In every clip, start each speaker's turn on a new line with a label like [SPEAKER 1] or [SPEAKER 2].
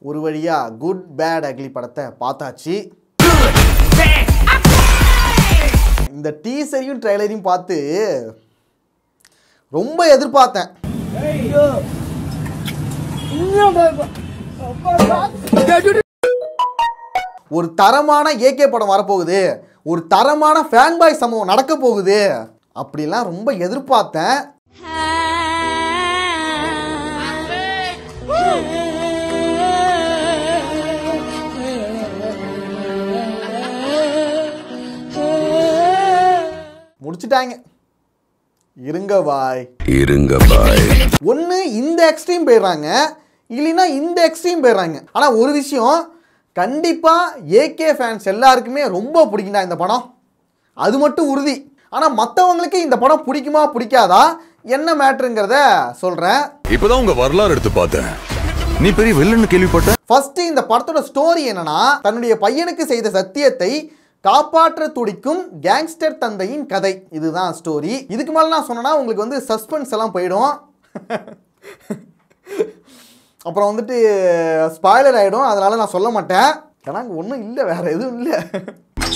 [SPEAKER 1] ஒரு வழியா good bad ugly படத்தை பார்த்தாச்சு. இந்த டீசரையும் ட்ரைலரையும் பார்த்து ரொம்ப எதிர்பார்த்தேன். ஒரு தரமான ஏகே படம் வரப்போகுது, ஒரு தரமான ஃபேன் பாய் சம்பவம் நடக்க போகுது அப்படிலாம் ரொம்ப எதிர்பார்த்தேன். முடிச்சிட்டாங்க. இருங்க பாய். ஒன்று இந்த எக்ஸ்ட்ரீம் போயிடுறாங்க, இல்லைன்னா இந்த எக்ஸ்ட்ரீம் போயிடுறாங்க. ஆனால் ஒரு விஷயம் கண்டிப்பாக ஏகே ஃபேன்ஸ் எல்லாருக்குமே ரொம்ப பிடிக்கும்டா இந்த படம், அது மட்டும் உறுதி. ஆனால் மற்றவங்களுக்கு இந்த படம் பிடிக்குமா பிடிக்காதா என்ன மேட்டருங்கிறத சொல்கிறேன்.
[SPEAKER 2] இப்போதான் உங்க வரலாறு எடுத்து பார்த்தேன், நீ பெரிய வில்லன்னு கேள்விப்பட்ட.
[SPEAKER 1] ஃபர்ஸ்ட் இந்த படத்தோட ஸ்டோரி என்னன்னா, தன்னுடைய பையனுக்கு செய்த சத்தியத்தை காப்பாற்ற துடிக்கும் கேங்ஸ்டர் தந்தையின் கதை. இதுதான் ஸ்டோரி. இதுக்கு மேலே நான் சொன்னேன்னா உங்களுக்கு வந்து சஸ்பென்ஸ் எல்லாம் போயிடும், அப்புறம் வந்துட்டு ஸ்பாய்லர் ஆகிடும். அதனால நான் சொல்ல மாட்டேன். ஏன்னா ஒன்றும் இல்லை, வேற எதுவும் இல்லை.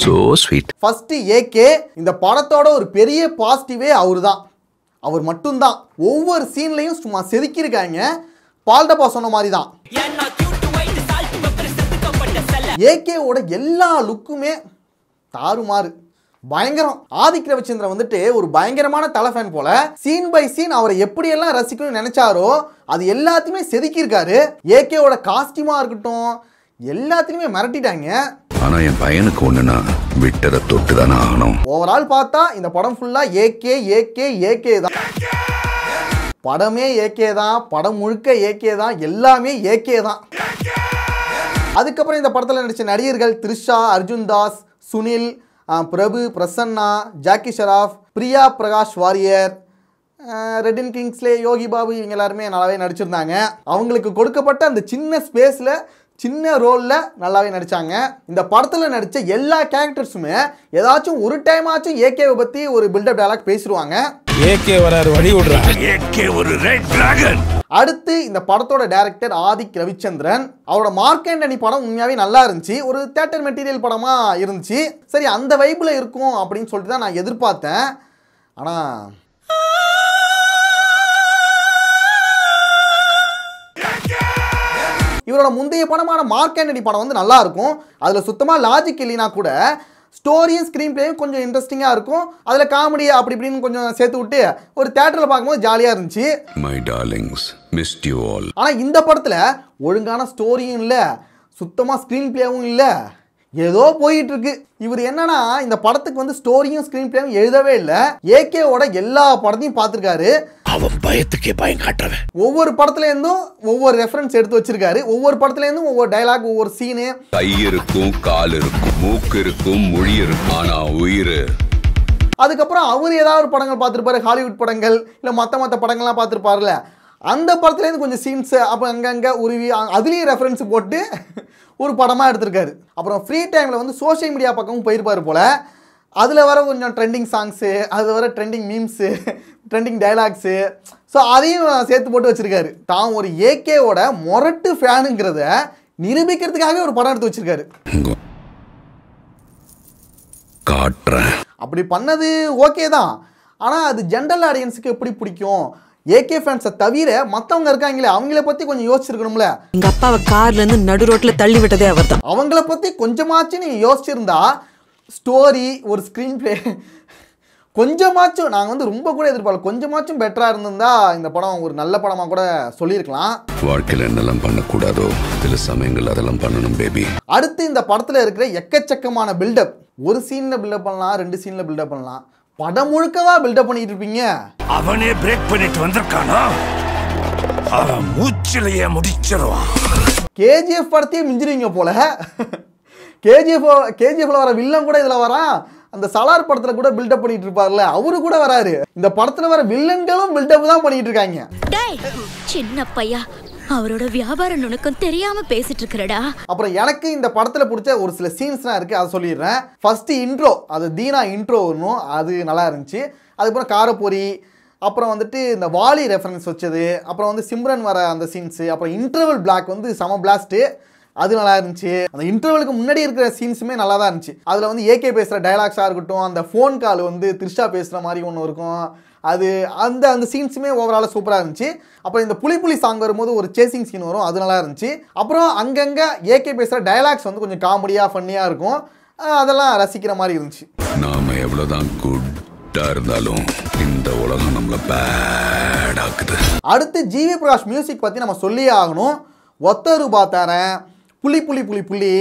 [SPEAKER 2] So sweet.
[SPEAKER 1] ஃபர்ஸ்ட் ஏகே இந்த படத்தோட ஒரு பெரிய பாசிட்டிவே அவரு தான், அவர் மட்டும்தான். ஒவ்வொரு சீன்லையும் சும்மா செதுக்கியிருக்காங்க. பால்டப்பா சொன்ன மாதிரி தான் ஏகேவோட எல்லா லுக்குமே தாறுமாறு, பயங்கரம். ஆதிக் ரவிச்சந்திரன் வந்துட்டு ஒரு பயங்கரமான தலை ஃபேன் போல. சீன் பை சீன் அவரை எப்படியெல்லாம் ரசிக்கணும்னு நினைச்சாரோ அது எல்லாத்தையுமே செதுக்கியிருக்காரு. ஏகேவோட காஸ்டியூமா இருக்கட்டும் எல்லாத்தையுமே மிரட்டிட்டாங்க.
[SPEAKER 2] ஆனா என் பையனுக்கு ஒண்ணுனா விட்டரை தொட்டு தானே ஆகணும்.
[SPEAKER 1] ஓவரால் பார்த்தா இந்த படம் ஃபுல்லா ஏகே ஏகே ஏகே தான். படமே ஏகே தான், படம் முழுக்க ஏகே தான், எல்லாமே ஏகே தான். அதுக்கப்புறம் இந்த படத்தில் நடித்த நடிகர்கள் த்ரிஷா, அர்ஜுன் தாஸ், சுனில், பிரபு, பிரசன்னா, ஜாக்கி ஷராஃப், பிரியா பிரகாஷ் வாரியர், ரெட்டின் கிங்ஸ்லே, யோகி பாபு, இவங்க எல்லாருமே நல்லாவே நடிச்சிருந்தாங்க. அவங்களுக்கு கொடுக்கப்பட்ட அந்த சின்ன ஸ்பேஸில் சின்ன ரோலில் நல்லாவே நடித்தாங்க. இந்த படத்தில் நடித்த எல்லா கேரக்டர்ஸுமே ஏதாச்சும் ஒரு டைம் ஆச்சும் ஏகேவை பற்றி ஒரு பில்டப் டயலாக் பேசிடுவாங்க.
[SPEAKER 3] ஏகே வராரு, வழி விடுறாங்க. ஏகே ஒரு ரெட் டிராகன்.
[SPEAKER 1] அடுத்து இந்த படத்தோட டைரக்டர் ஆதிக் ரவிச்சந்திரன். அவரோட மார்க் அண்ட் அனி படம் உண்மையாவே நல்லா இருந்துச்சு, ஒரு தியேட்டர் மெட்டீரியல் படமா இருந்துச்சு. சரி அந்த வைப்ல இருக்கும் அப்படின்னு சொல்லிட்டு தான் நான் எதிர்பார்த்தேன். ஆனா இவரோட முந்தைய படமான மார்க் அண்ட் அனி படம் வந்து நல்லா இருக்கும். அதுல சுத்தமா லாஜிக் இல்லைனா கூட ஸ்டோரியும் ஸ்க்ரீன் பிளேயும் கொஞ்சம் இன்ட்ரெஸ்டிங்காக இருக்கும். அதில் காமெடி அப்படி இப்படின்னு கொஞ்சம் சேர்த்து விட்டு ஒரு தியேட்டரில் பார்க்கும்போது ஜாலியாக இருந்துச்சு.
[SPEAKER 2] My darlings, missed you all.
[SPEAKER 1] ஆனால் இந்த படத்தில் ஒழுங்கான ஸ்டோரியும் இல்லை, சுத்தமாக ஸ்க்ரீன் பிளேவும் இல்லை, ஏதோ போயிட்டு இருக்கு. இவர் என்னன்னா இந்த படத்துக்கு வந்து ஸ்டோரியும் ஸ்க்ரீன் பிளேயும் எழுதவே இல்லை. ஏகேவோட எல்லா படத்தையும் பார்த்துருக்காரு.
[SPEAKER 3] அவன் பயத்துக்கே பயம் காட்டுறவன்.
[SPEAKER 1] ஒவ்வொரு படத்துல இருந்தும் ஒவ்வொரு ரெஃபரன்ஸ் எடுத்து வச்சிருக்காரு. ஒவ்வொரு படத்துல இருந்தும் ஒவ்வொரு டயலாக், ஒவ்வொரு சீனு.
[SPEAKER 2] கை இருக்கும், கால் இருக்கும், மூக்கு இருக்கும், மொழி இருக்கும், ஆனா உயிர்.
[SPEAKER 1] அதுக்கப்புறம் அவர் ஏதாவது ஒரு படங்கள் பார்த்துருப்பாரு, ஹாலிவுட் படங்கள் இல்லை மற்ற படங்கள்லாம் பார்த்துருப்பாருல. அந்த படத்துலேருந்து கொஞ்சம் சீன்ஸு அப்போ அங்கங்கே உருவி அதுலேயும் ரெஃபரன்ஸ் போட்டு ஒரு படமாக எடுத்திருக்காரு. அப்புறம் ஃப்ரீ டைமில் வந்து சோஷியல் மீடியா பக்கமும் போயிருப்பார் போல். அதில் வர கொஞ்சம் ட்ரெண்டிங் சாங்ஸு, அது வர trending memes, trending dialogues, so அதையும் சேர்த்து போட்டு வச்சுருக்காரு. தான் ஒரு ஏகேவோட மொரட்டு ஃபேனுங்கிறத நிரூபிக்கிறதுக்காகவே ஒரு படம் எடுத்து வச்சுருக்காரு. அப்படி பண்ணது ஓகே தான். ஆனால் அது ஜென்ரல் ஆடியன்ஸுக்கு எப்படி பிடிக்கும்? ஏகே ஃபேன்ஸை தவிர மற்றவங்க இருக்காங்களே அவங்கள பற்றி கொஞ்சம் யோசிச்சிருக்கணும்ல.
[SPEAKER 4] எங்கள் அப்பாவை கார்லேருந்து நடு ரோட்டில் தள்ளி விட்டதே அவர் தான்.
[SPEAKER 1] அவங்கள பற்றி கொஞ்சமாச்சும் நீங்கள் யோசிச்சிருந்தா ஸ்டோரி, ஒரு ஸ்க்ரீன் பிளே கொஞ்சமாச்சும், நாங்கள் வந்து ரொம்ப கூட எதிர்பார்க்கல, கொஞ்சமாச்சும் பெட்டராக இருந்திருந்தா இந்த படம் ஒரு நல்ல படமாக கூட சொல்லியிருக்கலாம்.
[SPEAKER 2] வாழ்க்கையில் என்னெல்லாம் பண்ணக்கூடாதோ சில சமயங்கள் அதெல்லாம் பண்ணணும் பேபி.
[SPEAKER 1] அடுத்து இந்த படத்தில் இருக்கிற எக்கச்சக்கமான பில்டப், ஒரு சீனில் பில்டப் பண்ணலாம், 2 சீனில் பில்டப் பண்ணலாம், படம் முழுக்கவா பில்டப் பண்ணிட்டு இருப்பீங்க.
[SPEAKER 3] அவனே பிரேக் பண்ணிட்டு வந்திருக்கானா, அவன் மூச்சிலேயே முடிச்சிருவான்.
[SPEAKER 1] கேஜிஎஃப் படத்தையே மிஞ்சிருவீங்க போல. கேஜிஎஃப்ல வர வில்லன் கூட இதில் வரான். அந்த சலார் படத்தில் கூட பில்டப் பண்ணிட்டு இருப்பார்ல, அவரு கூட வராரு. இந்த படத்தில் வர வில்லன்களும் பில்டப் தான் பண்ணிட்டு இருக்காங்க.
[SPEAKER 5] சின்ன பையா, அவரோட வியாபார நுணுக்கம் தெரியாம பேசிட்டு இருக்கறடா.
[SPEAKER 1] அப்புறம் எனக்கு இந்த படத்தில் பிடிச்ச ஒரு சில சீன்ஸ்லாம் இருக்கு, அதை சொல்லிடுறேன். ஃபர்ஸ்ட் இன்ட்ரோ, அது தீனா இன்ட்ரோ வரணும், அது நல்லா இருந்துச்சு. அதுக்கப்புறம் காரப்பொரி, அப்புறம் வந்துட்டு இந்த வாலி ரெஃபரன்ஸ் வச்சது, அப்புறம் வந்து சிம்ரன் வர அந்த சீன்ஸு, அப்புறம் இன்டர்வல் பிளாக் வந்து செம பிளாஸ்ட்டு, அது நல்லா இருந்துச்சு. அந்த இன்டர்வலுக்கு முன்னாடி இருக்கிற சீன்ஸுமே நல்லா தான் இருந்துச்சு. அதில் வந்து ஏகே பேசுகிற டைலாக்ஸாக இருக்கட்டும், அந்த ஃபோன் கால் வந்து த்ரிஷா பேசுகிற மாதிரி ஒன்று இருக்கும், அது அந்த அந்த சீன்ஸுமே ஓவராலாக சூப்பராக இருந்துச்சு. அப்புறம் இந்த புலி சாங் வரும்போது ஒரு சேசிங் சீன் வரும், அது நல்லா இருந்துச்சு. அப்புறம் அங்கங்கே ஏகே பேசுகிற டைலாக்ஸ் வந்து கொஞ்சம் காமெடியாக ஃபன்னியாக இருக்கும், அதெல்லாம் ரசிக்கிற மாதிரி இருந்துச்சு.
[SPEAKER 2] நாம எவ்வளவுதான் குட்டா இருந்தாலும் இந்த உலகம் நம்மள பேடாக்குது.
[SPEAKER 1] அடுத்து ஜிவி பிரகாஷ் மியூசிக் பற்றி நம்ம சொல்லியே ஆகணும். ஒத்த ரூபா தரேன், புலி புலி புலி புலி,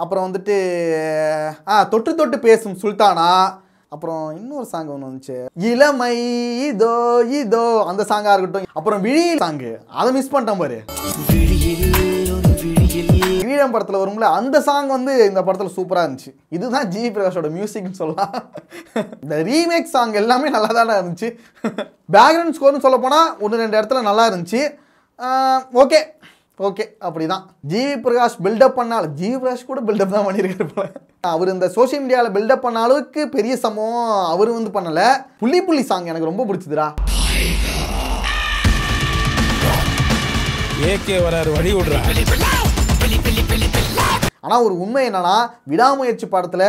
[SPEAKER 1] அப்புறம் வந்துட்டு தொட்டு தொட்டு பேசும் சுல்தானா, அப்புறம் இன்னொரு சாங் ஒன்று வந்துச்சு, இளமை இதோ இதோ, அந்த சாங்காக இருக்கட்டும். அப்புறம் விழியில் சாங்கு, அதை மிஸ் பண்ணிட்டேன் பாரு. விழியம் படத்தில் வரும்ல அந்த சாங் வந்து இந்த படத்தில் சூப்பராக இருந்துச்சு. இதுதான் ஜிவி பிரகாஷோட மியூசிக்னு சொல்லலாம். இந்த ரீமேக் சாங் எல்லாமே நல்லா தானே இருந்துச்சு. பேக்ரவுண்ட் ஸ்கோர்னு சொல்ல போனால் 1-2 இடத்துல நல்லா இருந்துச்சு. ஓகே ஓகே அப்படிதான். ஜிவி பிரகாஷ் பில்டப் பண்ணாலும், ஜிவி பிரகாஷ் கூட பில்டப் தான் பண்ணியிருக்காரு போல. அவர் இந்த சோஷியல் மீடியாவில் பில்டப் பண்ண அளவுக்கு பெரிய சம்பவம் அவர் வந்து பண்ணலை. புலி புலி சாங் எனக்கு ரொம்ப பிடிச்சதுடா.
[SPEAKER 3] ஏகே வராரு வழி விடுறா.
[SPEAKER 1] ஆனால் ஒரு உண்மை என்னன்னா, விடாமுயற்சி படத்தில்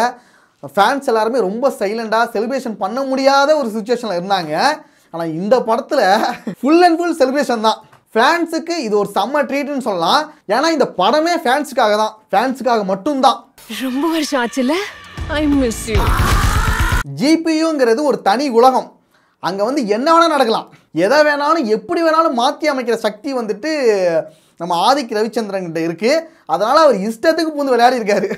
[SPEAKER 1] ஃபேன்ஸ் எல்லாருமே ரொம்ப சைலண்டாக செலிப்ரேஷன் பண்ண முடியாத ஒரு சுச்சுவேஷனில் இருந்தாங்க. ஆனால் இந்த படத்தில் ஃபுல் அண்ட் ஃபுல் செலிப்ரேஷன் தான். ஃபேன்ஸுக்கு இது ஒரு செம்ம ட்ரீட்னு சொல்லலாம். ஏன்னா இந்த படமே ஃபேன்ஸுக்காக தான், ஃபேன்ஸுக்காக மட்டும்தான்.
[SPEAKER 4] ரொம்ப வருஷம் ஆச்சுல, ஐ மிஸ் யூ.
[SPEAKER 1] ஜிபியுங்கிறது ஒரு தனி உலகம். அங்கே வந்து என்ன வேணால் நடக்கலாம், எதை வேணாலும் எப்படி வேணாலும் மாற்றி அமைக்கிற சக்தி வந்துட்டு நம்ம ஆதிக் ரவிச்சந்திரன் கிட்ட இருக்குது. அதனால் அவர் இஷ்டத்துக்கு பூந்து விளையாடி இருக்காரு.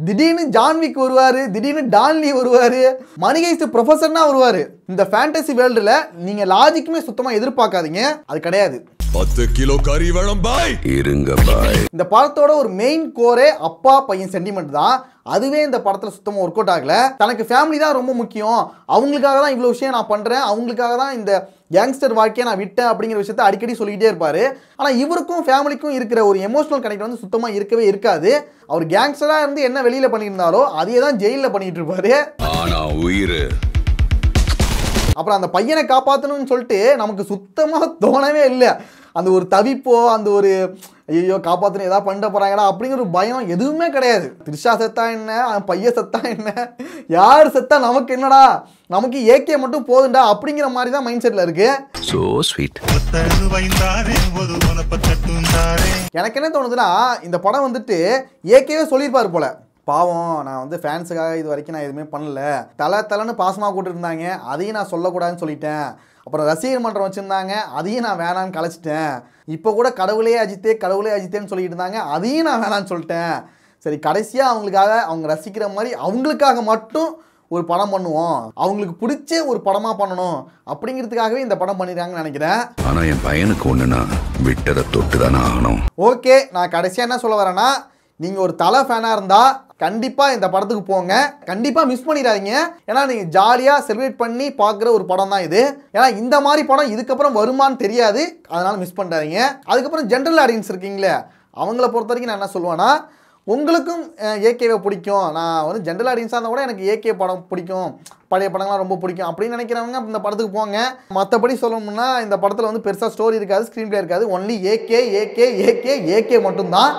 [SPEAKER 1] திடீர்னு ஜான்விக் வருவார், திடீர்னு டான்லி வருவார், மணிகைஸ்ட் ப்ரொஃபஸர்னா வருவார். இந்த ஃபேண்டசி வேர்ல்டில் நீங்கள் லாஜிக்குமே சுத்தமாக எதிர்பார்க்காதீங்க, அது கிடையாது.
[SPEAKER 2] 10 கிலோ கறி வேணும் பாய், இருங்க பாய்.
[SPEAKER 1] இந்த படத்தோட ஒரு மெயின் கோரே அப்பா பையன் சென்டிமெண்ட் தான். அதுவே இந்த படத்தில் சுத்தமாக ஒர்க் அவுட் ஆகலை. தனக்கு ஃபேமிலி தான் ரொம்ப முக்கியம், அவங்களுக்காக தான் இவ்வளோ விஷயம் நான் பண்ணுறேன், அவங்களுக்காக தான் இந்த யங்ஸ்டர் வாழ்க்கையை நான் விட்டேன் அப்படிங்கிற விஷயத்த அடிக்கடி சொல்லிக்கிட்டே இருப்பார். ஆனால் இவருக்கும் ஃபேமிலிக்கும் இருக்கிற ஒரு எமோஷனல் கனெக்ட் வந்து சுத்தமாக இருக்கவே இருக்காது. அவர் கேங்ஸ்டராக இருந்து என்ன வெளியில் பண்ணியிருந்தாரோ அதையே தான் ஜெயிலில் பண்ணிட்டு இருப்பாரு.
[SPEAKER 2] ஆனா உயிர்,
[SPEAKER 1] அப்புறம் அந்த பையனை காப்பாற்றணும்னு சொல்லிட்டு நமக்கு சுத்தமாக தோணவே இல்லை. அந்த ஒரு தவிப்போ, அந்த ஒரு ஐயோ காப்பாற்றணும் ஏதாவது பண்ணிட்டு போகிறாங்களா அப்படிங்கிற ஒரு பயம் எதுவுமே கிடையாது. த்ரிஷா செத்தா என்ன, பையன் செத்தா என்ன, யார் செத்தா நமக்கு என்னடா, நமக்கு ஏகே மட்டும் போதுண்டா அப்படிங்கிற மாதிரி தான் மைண்ட் செட்டில் இருக்கு.
[SPEAKER 2] So sweet.
[SPEAKER 1] எனக்கு என்ன தோணுதுன்னா, இந்த படம் வந்துட்டு ஏகேவே சொல்லியிருப்பார் போல, பாவம் நான் வந்து ஃபேன்ஸுக்காக இது வரைக்கும் நான் எதுவுமே பண்ணல, தலைன்னு பாசமாக கூட்டிருந்தாங்க, அதையும் நான் சொல்லக்கூடாதுன்னு சொல்லிட்டேன். அப்புறம் ரசிகர் மன்றம் வச்சுருந்தாங்க, அதையும் நான் வேணான்னு கலைச்சிட்டேன். இப்போ கூட கடவுளே அஜித்தேன்னு சொல்லிட்டு இருந்தாங்க, அதையும் நான் வேணான்னு சொல்லிட்டேன். சரி கடைசியாக அவங்களுக்காக, அவங்க ரசிக்கிற மாதிரி அவங்களுக்காக மட்டும் ஒரு படம் பண்ணுவோம், அவங்களுக்கு பிடிச்ச ஒரு படமாக பண்ணணும் அப்படிங்கிறதுக்காகவே இந்த படம் பண்ணிடுறாங்கன்னு நினைக்கிறேன்.
[SPEAKER 2] ஆனால் என் பையனுக்கு ஒன்றுனா விட்டதை தொட்டு தானே ஆகணும்.
[SPEAKER 1] ஓகே, நான் கடைசியாக என்ன சொல்ல வரேன்னா, நீங்கள் ஒரு தலை ஃபேனாக இருந்தால் கண்டிப்பாக இந்த படத்துக்கு போங்க, கண்டிப்பாக மிஸ் பண்ணிடாதீங்க. ஏன்னா நீங்கள் ஜாலியாக செலிப்ரேட் பண்ணி பார்க்குற ஒரு படம் தான் இது. ஏன்னா இந்த மாதிரி படம் இதுக்கப்புறம் வருமானு தெரியாது, அதனால் மிஸ் பண்ணிடாதீங்க. அதுக்கப்புறம் ஜென்ரல் ஆடியன்ஸ் இருக்கீங்களே, அவங்கள பொறுத்த வரைக்கும் நான் என்ன சொல்லுவேன்னா, உங்களுக்கும் ஏகேவை பிடிக்கும், நான் வந்து ஜென்ரல் ஆடியன்ஸாக இருந்தால் கூட எனக்கு ஏகே படம் பிடிக்கும், பழைய படங்கள்லாம் ரொம்ப பிடிக்கும் அப்படின்னு நினைக்கிறவங்க இந்த படத்துக்கு போங்க. மற்றபடி சொல்லணும்னா இந்த படத்தில் வந்து பெருசாக ஸ்டோரி இருக்காது, ஸ்க்ரீன் பிளே இருக்காது, ஒன்லி ஏகே மட்டும்தான்.